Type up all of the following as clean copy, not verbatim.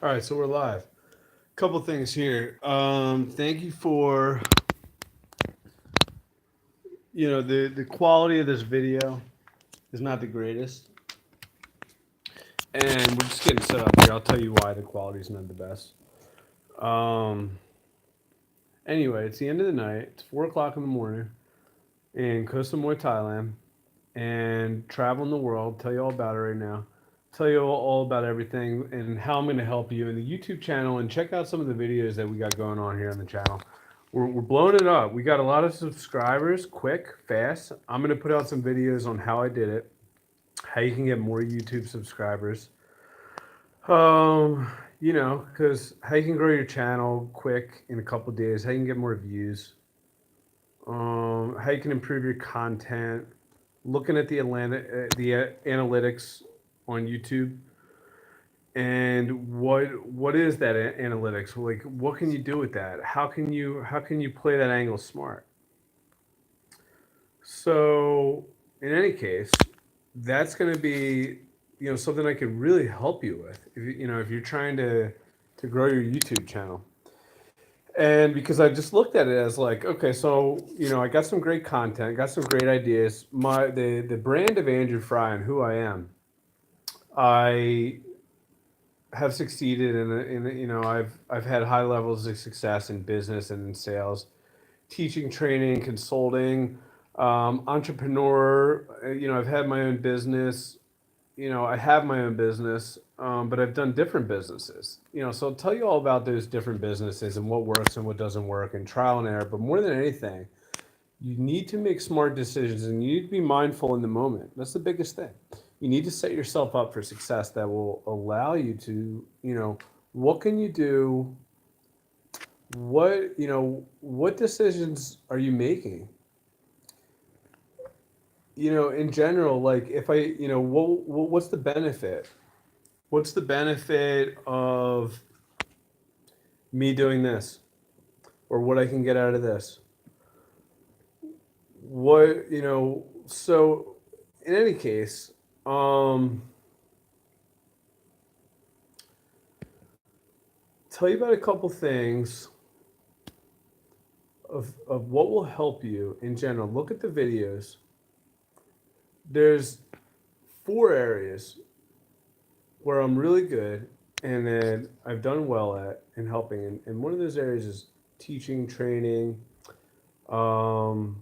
All right, so we're live. Couple things here. Thank you for the quality of this video is not the greatest, and we're just getting set up here. I'll tell you why the quality is not the best. Um, anyway, it's the end of the night. It's 4 o'clock in the morning in Koh Samui, Thailand, and traveling the world. Tell you all about it right now. Tell you all about everything and how I'm going to help you in the YouTube channel, and check out some of the videos that we got going on here on the channel. We're blowing it up. We got a lot of subscribers, quick, fast. I'm going to put out some videos on how I did it, how you can get more YouTube subscribers. Because how you can grow your channel quick in a couple days, how you can get more views, how you can improve your content, looking at the analytics on YouTube, and what is that analytics? Like, what can you do with that? How can you play that angle smart? So, in any case, that's going to be something I could really help you with if you're trying to grow your YouTube channel. And because I just looked at it as like, okay, so I got some great content, got some great ideas. The brand of Andrew Fry and who I am, I have succeeded I've had high levels of success in business and in sales, teaching, training, consulting, entrepreneur. I've had my own business. I have my own business, but I've done different businesses. So I'll tell you all about those different businesses and what works and what doesn't work and trial and error. But more than anything, you need to make smart decisions and you need to be mindful in the moment. That's the biggest thing. You need to set yourself up for success that will allow you to, what can you do? What decisions are you making? In general, like if I, what's the benefit? What's the benefit of me doing this or what I can get out of this? So in any case, tell you about a couple things of what will help you in general. Look at the videos. There's four areas where I'm really good and then I've done well at in helping. And one of those areas is teaching, training. Um,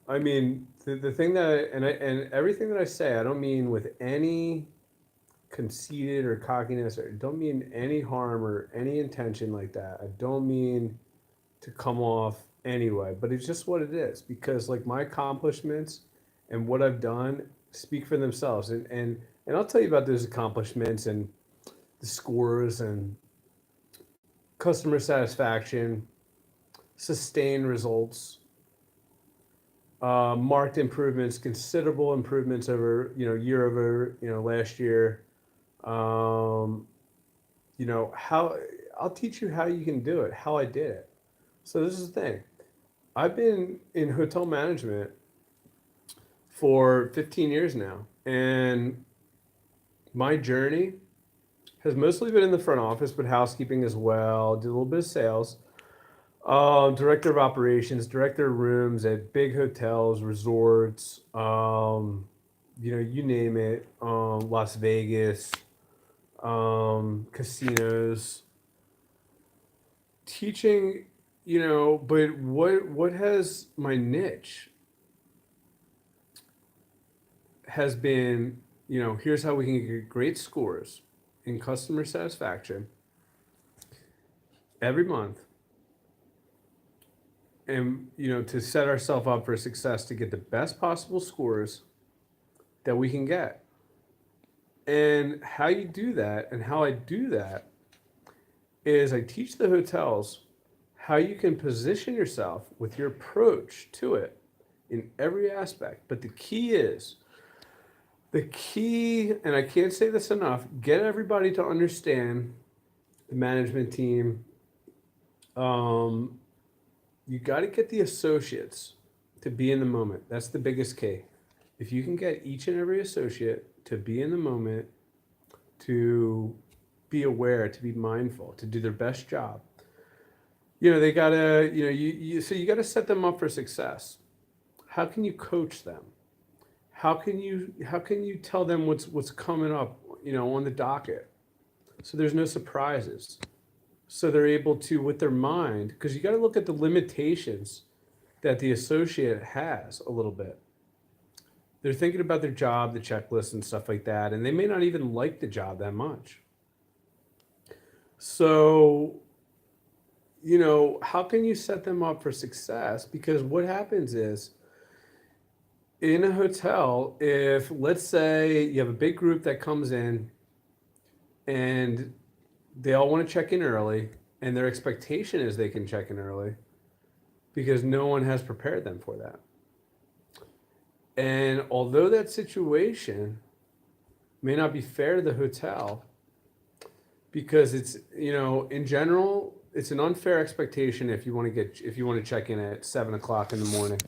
I mean, the thing that and everything that I say, I don't mean with any conceited or cockiness, or don't mean any harm or any intention like that. I don't mean to come off anyway, but it's just what it is because like my accomplishments and what I've done speak for themselves. And I'll tell you about those accomplishments and the scores and customer satisfaction, sustained results, marked improvements, considerable improvements over year over last year. Um, how I'll teach you how you can do it, how I did it. So this is the thing. I've been in hotel management for 15 years now, and my journey has mostly been in the front office, but housekeeping as well. Did a little bit of sales. Director of operations, director of rooms at big hotels, resorts, you name it. Las Vegas, casinos, teaching. But what has my niche has been. Here's how we can get great scores in customer satisfaction every month and to set ourselves up for success to get the best possible scores that we can get. And how you do that and how I do that is I teach the hotels how you can position yourself with your approach to it in every aspect. But the key, and I can't say this enough, get everybody to understand the management team. Um, you got to get the associates to be in the moment. That's the biggest key. If you can get each and every associate to be in the moment, to be aware, to be mindful, to do their best job. They gotta, so you gotta set them up for success. How can you coach them? How can you tell them what's coming up, on the docket? So there's no surprises. So they're able to, with their mind, because you got to look at the limitations that the associate has a little bit. They're thinking about their job, the checklist, and stuff like that, and they may not even like the job that much. So, how can you set them up for success? Because what happens is, in a hotel, if let's say you have a big group that comes in and they all want to check in early, and their expectation is they can check in early because no one has prepared them for that. And although that situation may not be fair to the hotel, because it's, in general, it's an unfair expectation if you want to check in at 7 o'clock in the morning,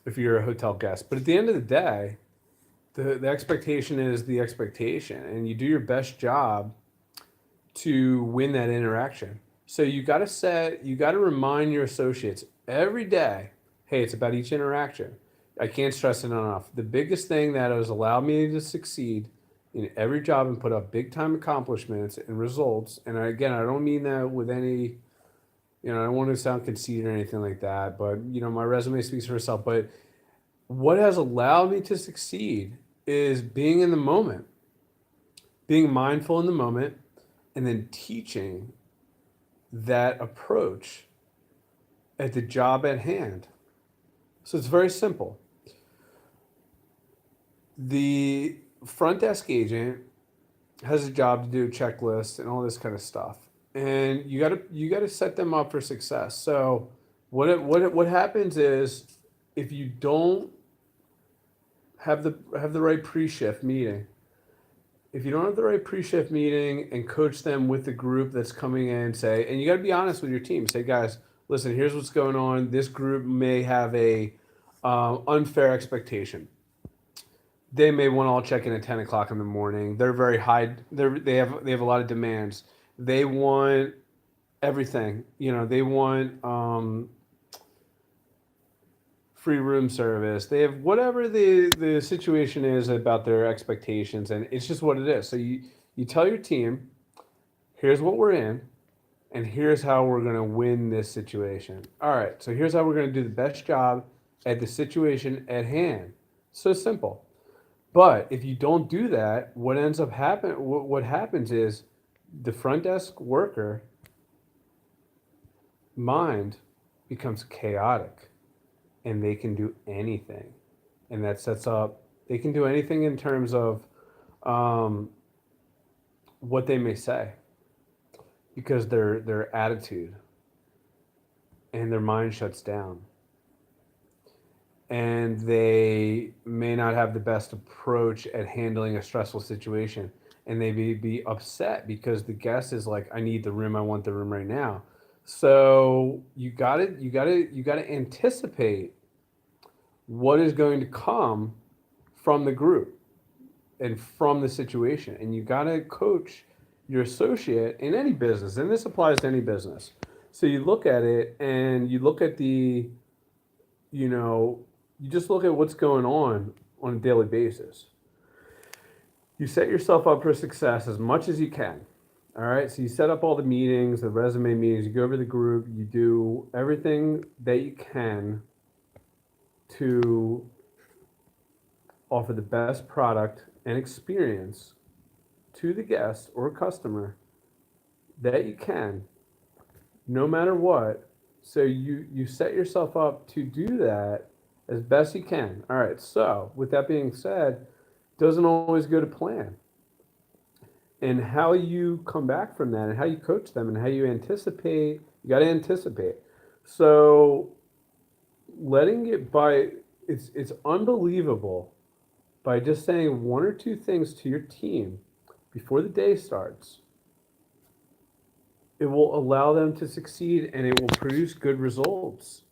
if you're a hotel guest. But at the end of the day, the expectation is the expectation, and you do your best job to win that interaction. So you got to remind your associates every day, hey, it's about each interaction. I can't stress it enough. The biggest thing that has allowed me to succeed in every job and put up big time accomplishments and results, and again, I don't mean that with any, I don't want to sound conceited or anything like that, but my resume speaks for itself. But what has allowed me to succeed is being in the moment, being mindful in the moment, and then teaching that approach at the job at hand. So it's very simple. The front desk agent has a job to do a checklist and all this kind of stuff, and you gotta set them up for success. So what happens is, if you don't have the right pre-shift meeting, if you don't have the right pre-shift meeting and coach them with the group that's coming in, and you got to be honest with your team. Say, guys, listen, here's what's going on. This group may have a unfair expectation. They may want to all check in at 10 o'clock in the morning. They're very high. They have a lot of demands. They want everything. They want free room service. They have whatever the situation is about their expectations, and it's just what it is. So you tell your team, here's what we're in, and here's how we're going to win this situation. All right, so here's how we're going to do the best job at the situation at hand. So simple. But if you don't do that, what ends up what happens is the front desk worker mind becomes chaotic, and they can do anything. And that sets up, they can do anything in terms of what they may say, because their attitude and their mind shuts down. And they may not have the best approach at handling a stressful situation. And they may be upset because the guest is like, I need the room, I want the room right now. So you gotta anticipate what is going to come from the group and from the situation. And you gotta coach your associate in any business, and this applies to any business. So you look at it and you look at you just look at what's going on a daily basis. You set yourself up for success as much as you can. All right, so you set up all the meetings, the resume meetings, you go over the group, you do everything that you can to offer the best product and experience to the guest or customer that you can, no matter what. So you set yourself up to do that as best you can. All right, so with that being said, doesn't always go to plan. And how you come back from that and how you coach them and how you anticipate, you got to anticipate. So letting it by, it's unbelievable, by just saying one or two things to your team before the day starts, it will allow them to succeed and it will produce good results,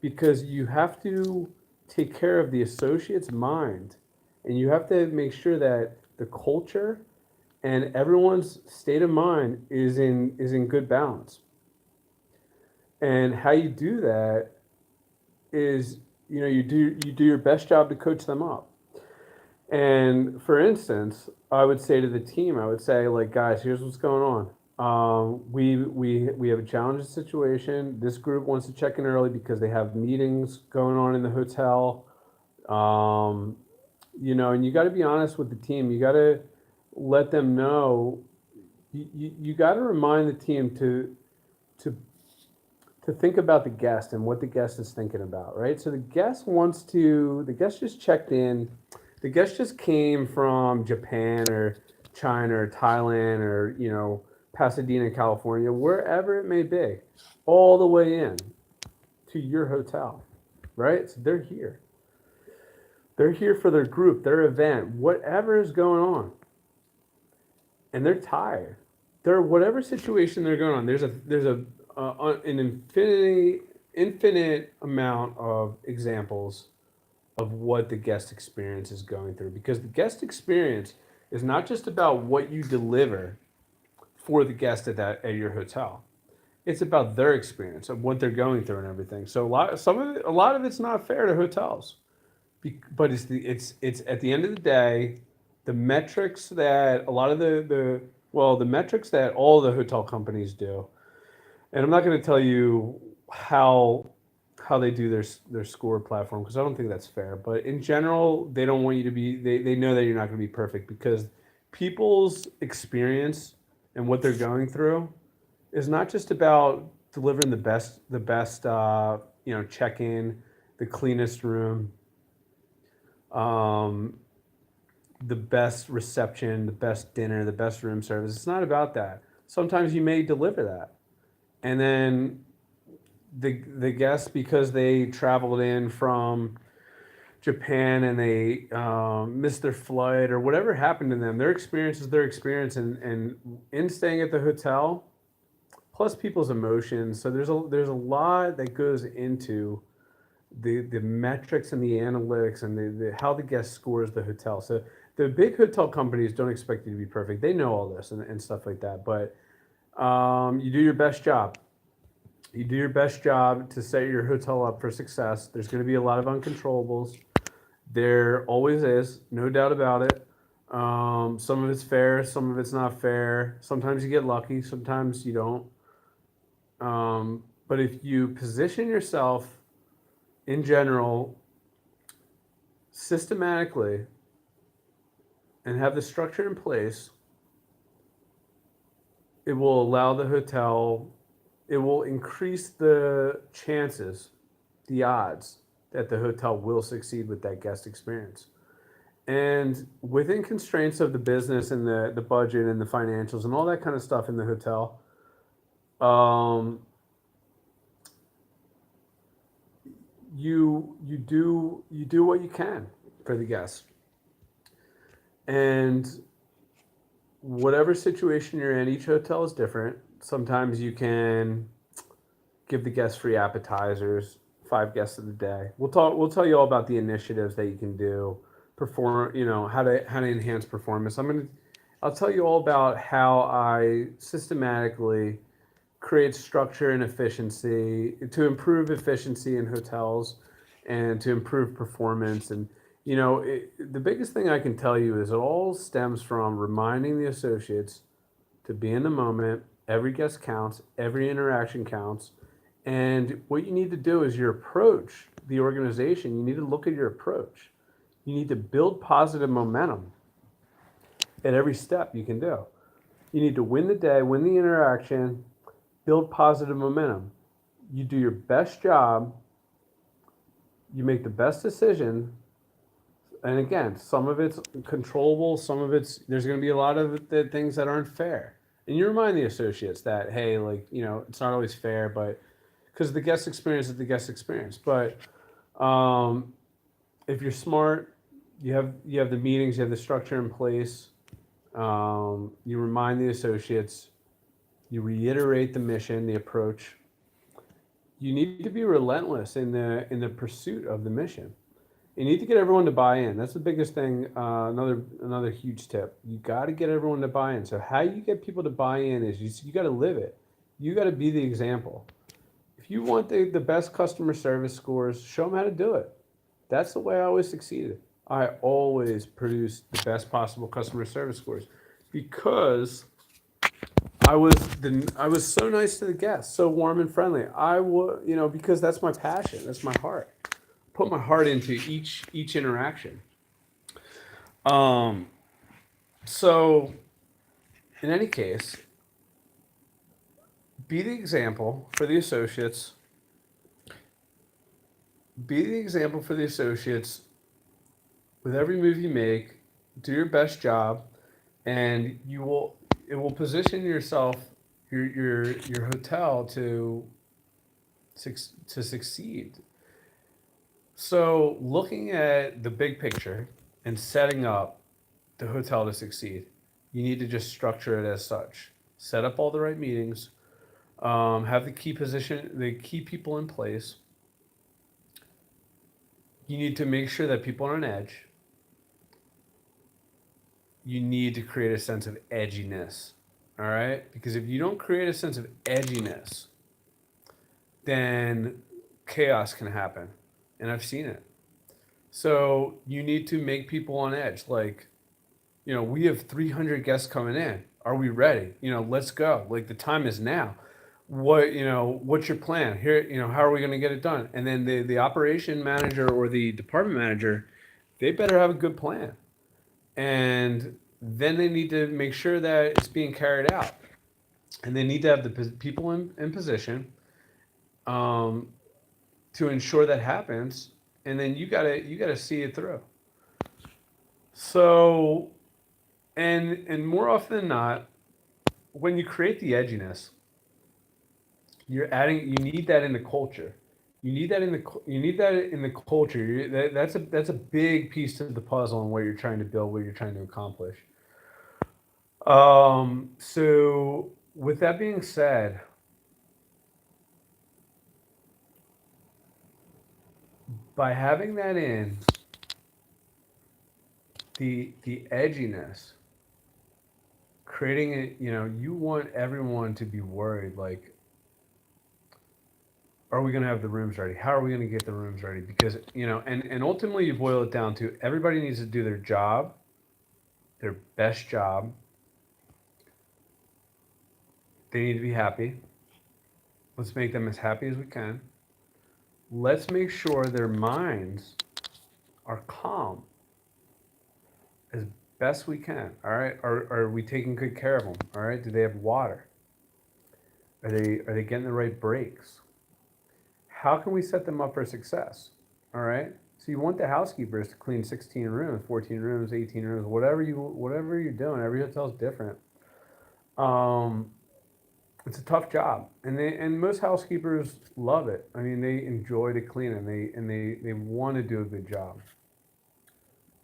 because you have to take care of the associate's mind, and you have to make sure that the culture and everyone's state of mind is in good balance. And how you do that is, you do your best job to coach them up. And for instance, I would say to the team, I would say, like, guys, here's what's going on. We have a challenging situation. This group wants to check in early because they have meetings going on in the hotel. Um, and you got to be honest with the team. You got to let them know. You got to remind the team to to think about the guest and what the guest is thinking about, right? So the guest just checked in, the guest just came from Japan or China or Thailand or, Pasadena, California, wherever it may be, all the way in to your hotel, right? So they're here. They're here for their group, their event, whatever is going on. And they're tired. They're whatever situation they're going on. An infinite amount of examples of what the guest experience is going through, because the guest experience is not just about what you deliver for the guest at your hotel. It's about their experience of what they're going through and everything. So a lot of it's not fair to hotels, but it's at the end of the day, the metrics that a lot of the metrics that all the hotel companies do. And I'm not going to tell you how how they do their score platform, because I don't think that's fair. But in general, they don't want you to be. They know that you're not going to be perfect, because people's experience and what they're going through is not just about delivering the best check in, the cleanest room, um, the best reception, the best dinner, the best room service. It's not about that. Sometimes you may deliver that, and then the guests, because they traveled in from Japan and they missed their flight or whatever happened to them, their experience is their experience, and in staying at the hotel, plus people's emotions. So there's a lot that goes into the metrics and the analytics and the how the guest scores the hotel. So the big hotel companies don't expect you to be perfect. They know all this and stuff like that, but you do your best job. You do your best job to set your hotel up for success. There's going to be a lot of uncontrollables. There always is, no doubt about it. Some of it's fair, some of it's not fair. Sometimes you get lucky, sometimes you don't. But if you position yourself in general systematically and have the structure in place, it will allow the hotel, it will increase the chances, the odds that the hotel will succeed with that guest experience. And within constraints of the business and the budget and the financials and all that kind of stuff in the hotel, um, you do what you can for the guests. And whatever situation you're in, each hotel is different. Sometimes you can give the guests free appetizers, 5 guests of the day. We'll tell you all about the initiatives that you can do, perform, how to enhance performance. I'll tell you all about how I systematically create structure and efficiency to improve efficiency in hotels and to improve performance. And the biggest thing I can tell you is it all stems from reminding the associates to be in the moment. Every guest counts, every interaction counts. And what you need to do is your approach, the organization, you need to look at your approach. You need to build positive momentum at every step you can do. You need to win the day, win the interaction, build positive momentum. You do your best job, you make the best decision. And again, some of it's controllable, there's going to be a lot of the things that aren't fair. And you remind the associates that, hey, it's not always fair, but because the guest experience is the guest experience. But if you're smart, you have the meetings, you have the structure in place. You remind the associates, you reiterate the mission, the approach. You need to be relentless in the pursuit of the mission. You need to get everyone to buy in. That's the biggest thing. Another huge tip. You got to get everyone to buy in. So how you get people to buy in is you got to live it. You got to be the example. If you want the best customer service scores, show them how to do it. That's the way I always succeeded. I always produced the best possible customer service scores because I was so nice to the guests, so warm and friendly. I was, because that's my passion, that's my heart. Put my heart into each interaction. Um, so in any case, be the example for the associates. Be the example for the associates with every move you make. Do your best job, and it will position yourself, your hotel to succeed. So, looking at the big picture and setting up the hotel to succeed, you need to just structure it as such. Set up all the right meetings, have the key people in place. You need to make sure that people are on edge. You need to create a sense of edginess. All right? Because if you don't create a sense of edginess, then chaos can happen. And I've seen it. So you need to make people on edge. Like, we have 300 guests coming in. Are we ready? Let's go. Like, the time is now. What's your plan here? How are we going to get it done? And then the operation manager or the department manager, they better have a good plan. And then they need to make sure that it's being carried out. And they need to have the people in position, um, to ensure that happens. And then you gotta see it through. So, and more often than not, when you create the edginess, you need that in the culture. You need that in the culture. That's a big piece to the puzzle and what you're trying to build, what you're trying to accomplish. So with that being said, by having that in, the edginess, creating it, you want everyone to be worried, like, are we going to have the rooms ready? How are we going to get the rooms ready? Because, and ultimately you boil it down to everybody needs to do their job, their best job. They need to be happy. Let's make them as happy as we can. Let's make sure their minds are calm as best we can. All right. Are we taking good care of them? All right. Do they have water? Are they getting the right breaks? How can we set them up for success? All right. So you want the housekeepers to clean 16 rooms, 14 rooms, 18 rooms, whatever you're doing. Every hotel's different. Um, it's a tough job, and most housekeepers love it. I mean, they enjoy to clean, and they want to do a good job.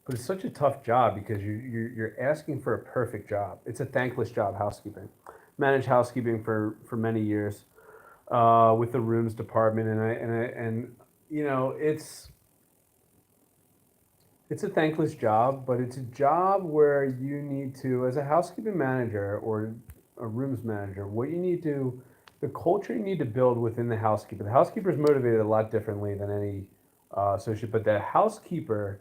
But it's such a tough job because you're asking for a perfect job. It's a thankless job, housekeeping. Managed housekeeping for many years, with the rooms department, and it's a thankless job, but it's a job where you need to, as a housekeeping manager or a rooms manager, the culture you need to build within the housekeeper. The housekeeper is motivated a lot differently than any associate, but the housekeeping,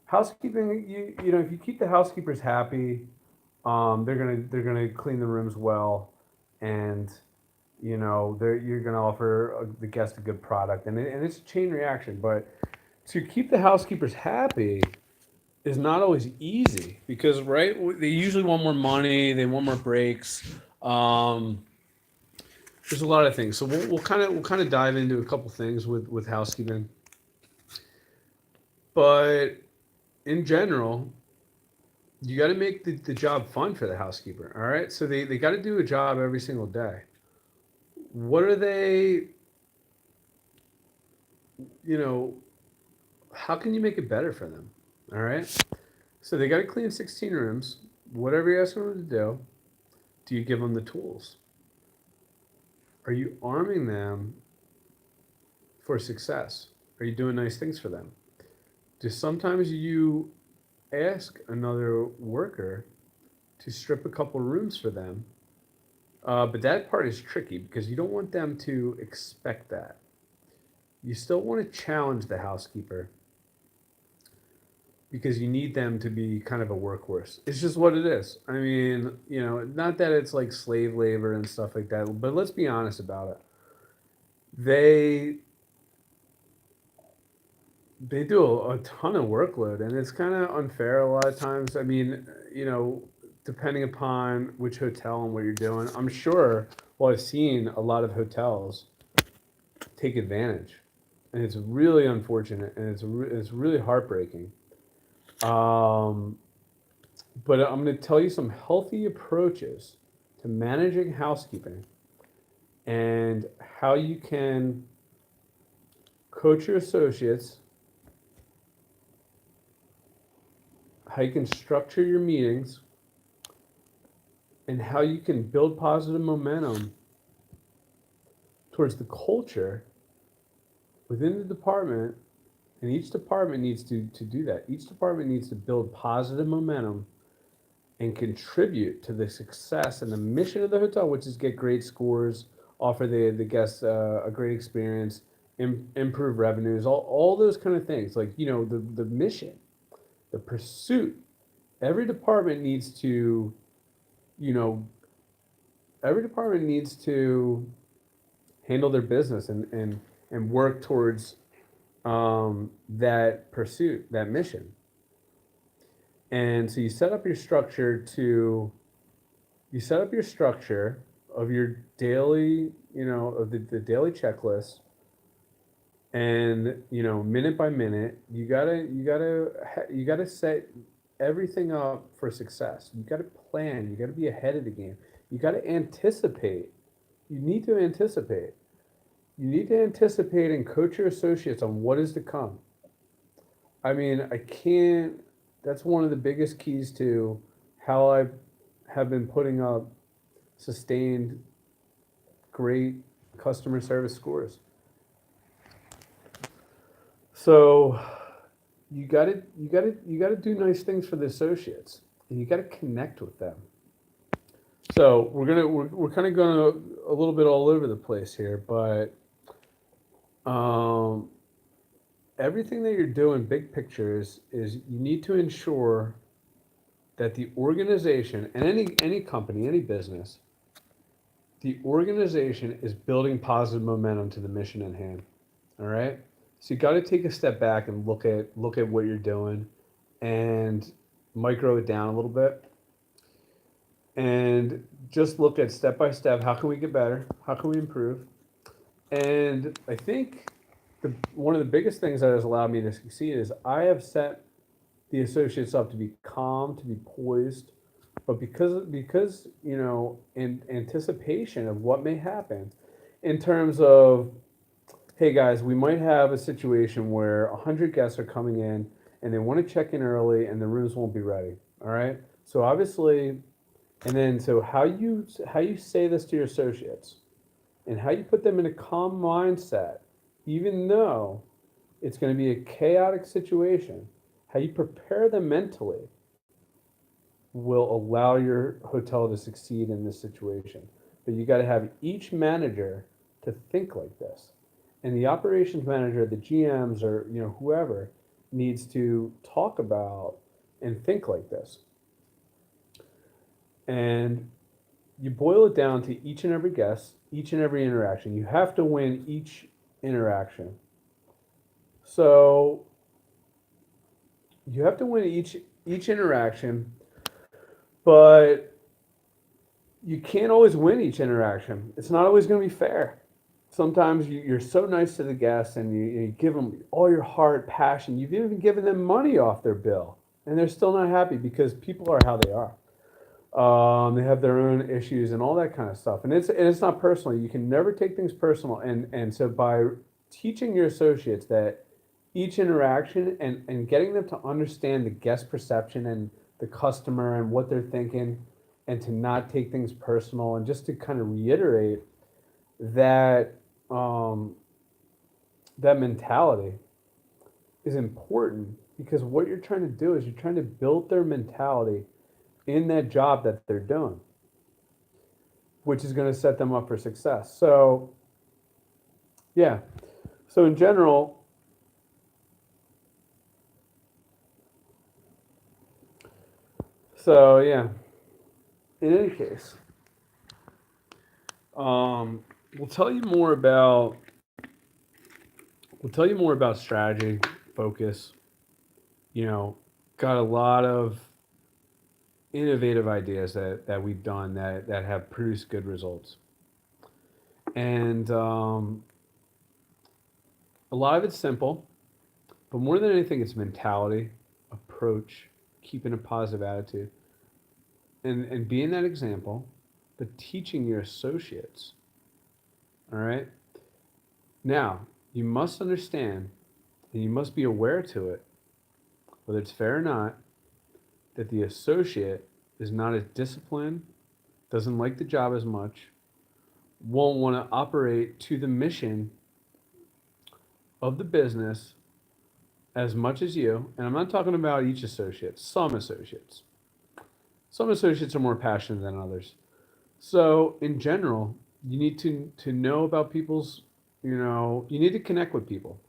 if you keep the housekeepers happy, they're gonna clean the rooms well, and you're gonna offer the guest a good product, and it's a chain reaction. But to keep the housekeepers happy is not always easy because right, they usually want more money, they want more breaks. Um, there's a lot of things, so we'll kind of dive into a couple things with housekeeping, but in general, you got to make the job fun for the housekeeper. All right, so they got to do a job every single day. What are they? You know, how can you make it better for them? All right. So they got to clean 16 rooms. Whatever you ask them to do you give them the tools? Are you arming them for success? Are you doing nice things for them? Do sometimes you ask another worker to strip a couple rooms for them? But that part is tricky because you don't want them to expect that. You still want to challenge the housekeeper because you need them to be kind of a workhorse. It's just what it is. I mean, not that it's like slave labor and stuff like that, but let's be honest about it. They they do a ton of workload, and it's kind of unfair a lot of times. I mean, depending upon which hotel and what you're doing, I'm sure. Well, I've seen a lot of hotels take advantage, and it's really unfortunate, and it's really heartbreaking. Um, but I'm going to tell you some healthy approaches to managing housekeeping and how you can coach your associates, how you can structure your meetings, and how you can build positive momentum towards the culture within the department. And each department needs to do that. Each department needs to build positive momentum and contribute to the success and the mission of the hotel, which is get great scores, offer the guests a great experience, improve revenues, all those kind of things. Like, the mission, the pursuit. Every department needs to, you know, every department needs to handle their business and work towards that pursuit, that mission. And so you set up your structure of your daily, of the daily checklist, and minute by minute, you gotta set everything up for success. You gotta plan. You gotta be ahead of the game. You gotta anticipate. You need to anticipate. You need to anticipate and coach your associates on what is to come. I mean, I can't. That's one of the biggest keys to how I have been putting up sustained, great customer service scores. So you gotta do nice things for the associates, and you gotta connect with them. So we're kind of going a little bit all over the place here, but um, everything that you're doing, big picture, is you need to ensure that the organization and any company, any business, the organization is building positive momentum to the mission at hand. All right. So you got to take a step back and look at what you're doing, and micro it down a little bit, and just look at step by step. How can we get better? How can we improve? And I think one of the biggest things that has allowed me to succeed is I have set the associates up to be calm, to be poised, but because in anticipation of what may happen, in terms of, hey guys, we might have a situation where 100 guests are coming in and they want to check in early and the rooms won't be ready. All right. So obviously, and then so how you say this to your associates and how you put them in a calm mindset, even though it's going to be a chaotic situation, how you prepare them mentally will allow your hotel to succeed in this situation. But you got to have each manager to think like this. And the operations manager, the GMs, or whoever needs to talk about and think like this. And you boil it down to each and every guest, each and every interaction. You have to win each interaction. So you have to win each interaction, but you can't always win each interaction. It's not always going to be fair. Sometimes you're so nice to the guests and you give them all your heart, passion. You've even given them money off their bill, and they're still not happy because people are how they are. They have their own issues and all that kind of stuff, and it's not personal. You can never take things personal, and so by teaching your associates that each interaction and getting them to understand the guest perception and the customer and what they're thinking, and to not take things personal, and just to kind of reiterate that that mentality is important because what you're trying to do is you're trying to build their mentality in that job that they're doing, which is going to set them up for success. So, yeah. So, in general, so yeah, in any case, um, we'll tell you more about strategy, focus. You know, got a lot of innovative ideas that we've done that have produced good results, and a lot of it's simple, but more than anything, it's mentality, approach, keeping a positive attitude, and being that example, but teaching your associates. All right. Now, you must understand and you must be aware to it, whether it's fair or not, that the associate is not as disciplined, doesn't like the job as much, won't want to operate to the mission of the business as much as you. And I'm not talking about each associate, some associates. Some associates are more passionate than others. So, in general, you need to know about people's, you need to connect with people.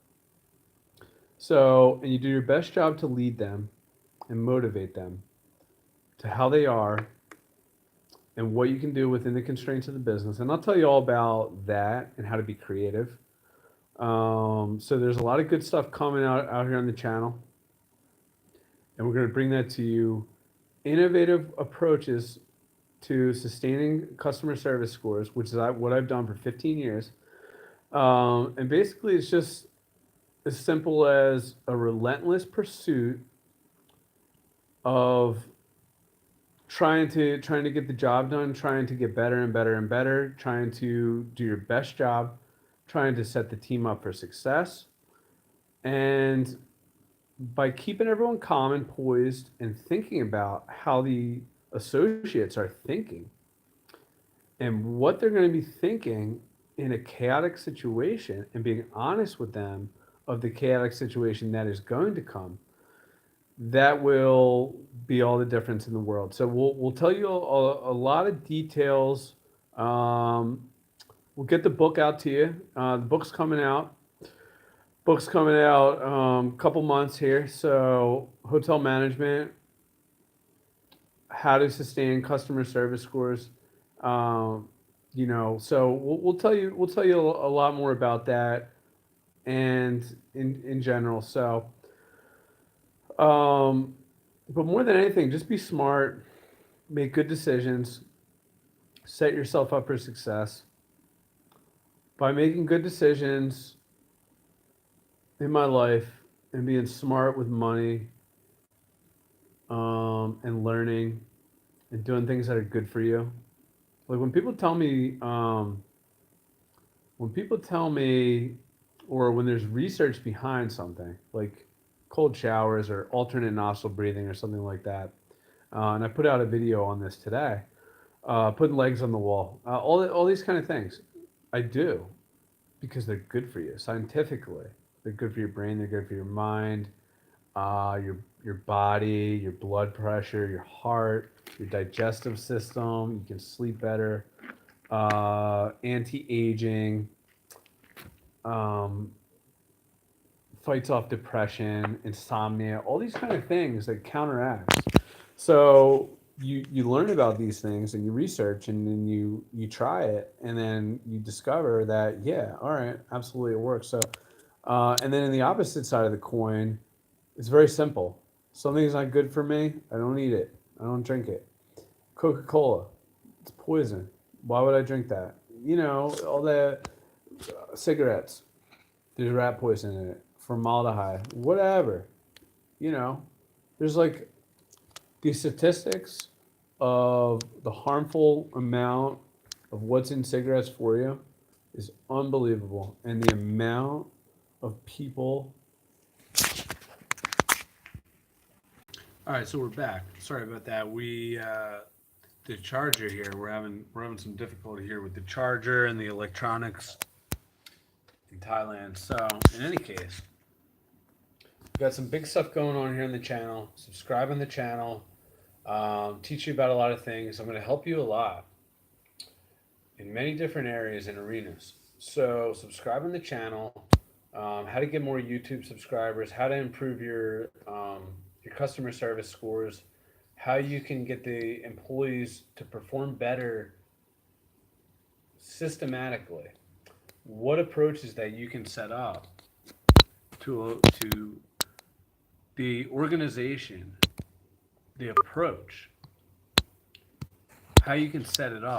So, and you do your best job to lead them and motivate them to how they are and what you can do within the constraints of the business. And I'll tell you all about that and how to be creative. So there's a lot of good stuff coming out here on the channel, and we're going to bring that to you. Innovative approaches to sustaining customer service scores, which is what I've done for 15 years. And basically, it's just as simple as a relentless pursuit of trying to get the job done, trying to get better and better and better, trying to do your best job, trying to set the team up for success. And by keeping everyone calm and poised and thinking about how the associates are thinking and what they're going to be thinking in a chaotic situation and being honest with them of the chaotic situation that is going to come, that will be all the difference in the world. So we'll tell you a lot of details. We'll get the book out to you. The book's coming out. A couple months here. So hotel management, how to sustain customer service scores. So we'll tell you a lot more about that, and in general. So, but more than anything, just be smart, make good decisions, set yourself up for success. By making good decisions in my life and being smart with money, and learning and doing things that are good for you. Like when people tell me, or when there's research behind something, like cold showers or alternate nostril breathing or something like that, and I put out a video on this today, putting legs on the wall, all these kind of things, I do because they're good for you scientifically. They're good for your brain. They're good for your mind, your body, your blood pressure, your heart, your digestive system. You can sleep better. Anti-aging, fights off depression, insomnia, all these kind of things that counteracts. So you learn about these things and you research and then you try it and then you discover that, yeah, all right, absolutely it works. So and then in the opposite side of the coin, it's very simple. Something's not good for me, I don't eat it. I don't drink it. Coca-Cola, it's poison. Why would I drink that? All the cigarettes, there's rat poison in it, formaldehyde, whatever. You know, there's like these statistics of the harmful amount of what's in cigarettes for you is unbelievable. And the amount of people. All right, so we're back. Sorry about that. The charger here. We're having some difficulty here with the charger and the electronics in Thailand. So in any case, got some big stuff going on here on the channel. Subscribe on the channel. Teach you about a lot of things. I'm going to help you a lot in many different areas and arenas. So subscribe on the channel. How to get more YouTube subscribers. How to improve your customer service scores. How you can get the employees to perform better systematically. What approaches that you can set up to the organization, the approach, how you can set it up